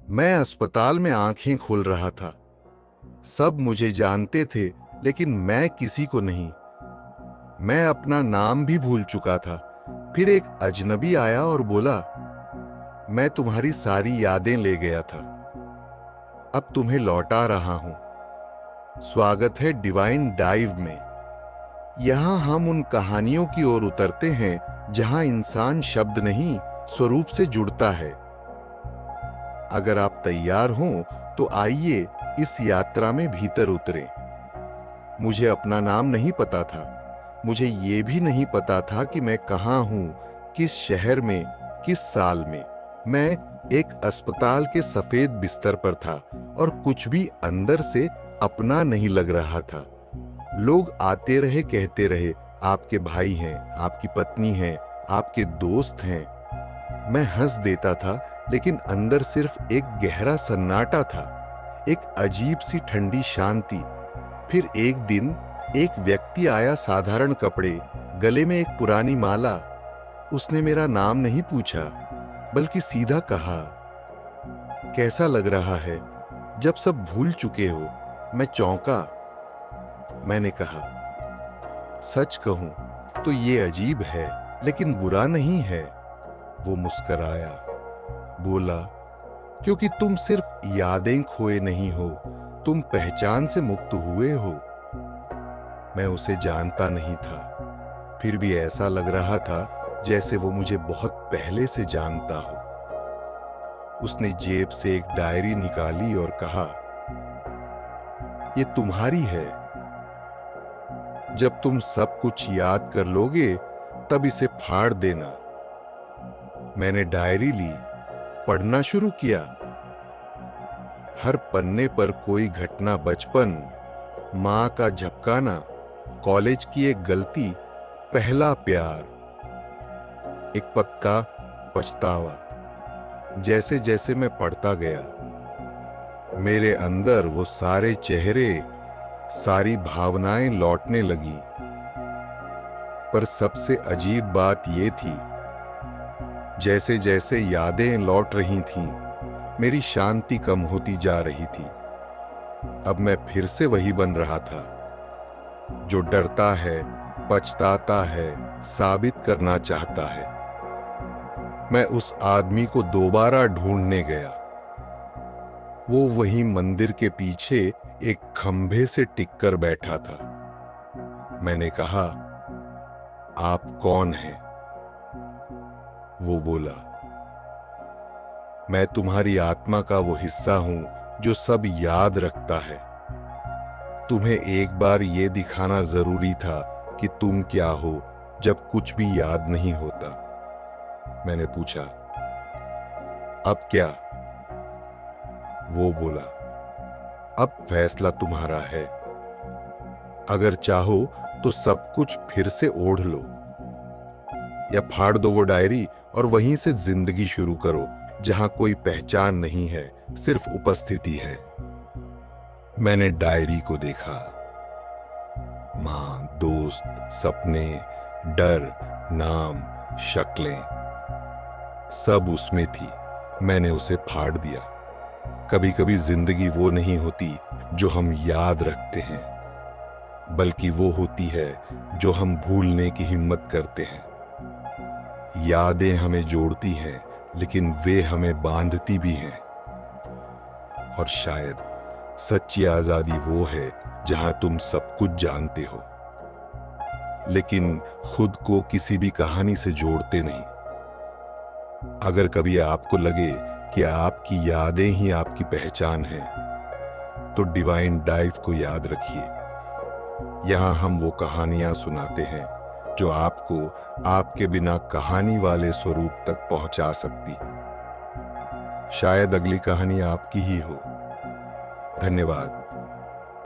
मैं अस्पताल में आंखें खोल रहा था। सब मुझे जानते थे, लेकिन मैं किसी को नहीं। मैं अपना नाम भी भूल चुका था। फिर एक अजनबी आया और बोला, मैं तुम्हारी सारी यादें ले गया था, अब तुम्हें लौटा रहा हूं। स्वागत है डिवाइन डाइव में। यहां हम उन कहानियों की ओर उतरते हैं जहां इंसान शब्द नहीं, स्वरूप से जुड़ता है। अगर आप तैयार हों तो आइए इस यात्रा में भीतर उतरें। मुझे अपना नाम नहीं पता था। मुझे ये भी नहीं पता था कि मैं कहाँ हूं, किस शहर में, किस साल में। मैं एक अस्पताल के सफेद बिस्तर पर था और कुछ भी अंदर से अपना नहीं लग रहा था। लोग आते रहे, कहते रहे, आपके भाई हैं, आपकी पत्नी है, आपके दोस्त हैं। मैं हंस देता था, लेकिन अंदर सिर्फ एक गहरा सन्नाटा था, एक अजीब सी ठंडी शांति। फिर एक दिन एक व्यक्ति आया, साधारण कपड़े, गले में एक पुरानी माला। उसने मेरा नाम नहीं पूछा, बल्कि सीधा कहा, कैसा लग रहा है जब सब भूल चुके हो। मैं चौंका। मैंने कहा, सच कहूं तो ये अजीब है, लेकिन बुरा नहीं है। वो मुस्कराया, बोला, क्योंकि तुम सिर्फ यादें खोए नहीं हो, तुम पहचान से मुक्त हुए हो। मैं उसे जानता नहीं था, फिर भी ऐसा लग रहा था जैसे वो मुझे बहुत पहले से जानता हो। उसने जेब से एक डायरी निकाली और कहा, ये तुम्हारी है। जब तुम सब कुछ याद कर लोगे तब इसे फाड़ देना। मैंने डायरी ली, पढ़ना शुरू किया। हर पन्ने पर कोई घटना, बचपन, मां का झपकाना, कॉलेज की एक गलती, पहला प्यार, एक पक्का पछतावा। जैसे जैसे मैं पढ़ता गया, मेरे अंदर वो सारे चेहरे, सारी भावनाएं लौटने लगी। पर सबसे अजीब बात ये थी, जैसे जैसे यादें लौट रही थीं, मेरी शांति कम होती जा रही थी। अब मैं फिर से वही बन रहा था, जो डरता है, पछताता है, साबित करना चाहता है। मैं उस आदमी को दोबारा ढूंढने गया। वो वही मंदिर के पीछे एक खंभे से टिककर बैठा था। मैंने कहा, आप कौन हैं? वो बोला, मैं तुम्हारी आत्मा का वो हिस्सा हूं जो सब याद रखता है। तुम्हें एक बार ये दिखाना जरूरी था कि तुम क्या हो जब कुछ भी याद नहीं होता। मैंने पूछा, अब क्या? वो बोला, अब फैसला तुम्हारा है। अगर चाहो तो सब कुछ फिर से ओढ़ लो, या फाड़ दो वो डायरी और वहीं से जिंदगी शुरू करो, जहां कोई पहचान नहीं है, सिर्फ उपस्थिति है। मैंने डायरी को देखा। मां, दोस्त, सपने, डर, नाम, शक्लें, सब उसमें थी। मैंने उसे फाड़ दिया। कभी कभी जिंदगी वो नहीं होती जो हम याद रखते हैं, बल्कि वो होती है जो हम भूलने की हिम्मत करते हैं। यादें हमें जोड़ती हैं, लेकिन वे हमें बांधती भी हैं। और शायद सच्ची आजादी वो है जहां तुम सब कुछ जानते हो, लेकिन खुद को किसी भी कहानी से जोड़ते नहीं। अगर कभी आपको लगे कि आपकी यादें ही आपकी पहचान हैं, तो डिवाइन डाइव को याद रखिए। यहां हम वो कहानियां सुनाते हैं जो आपको आपके बिना कहानी वाले स्वरूप तक पहुंचा सकती। शायद अगली कहानी आपकी ही हो। धन्यवाद।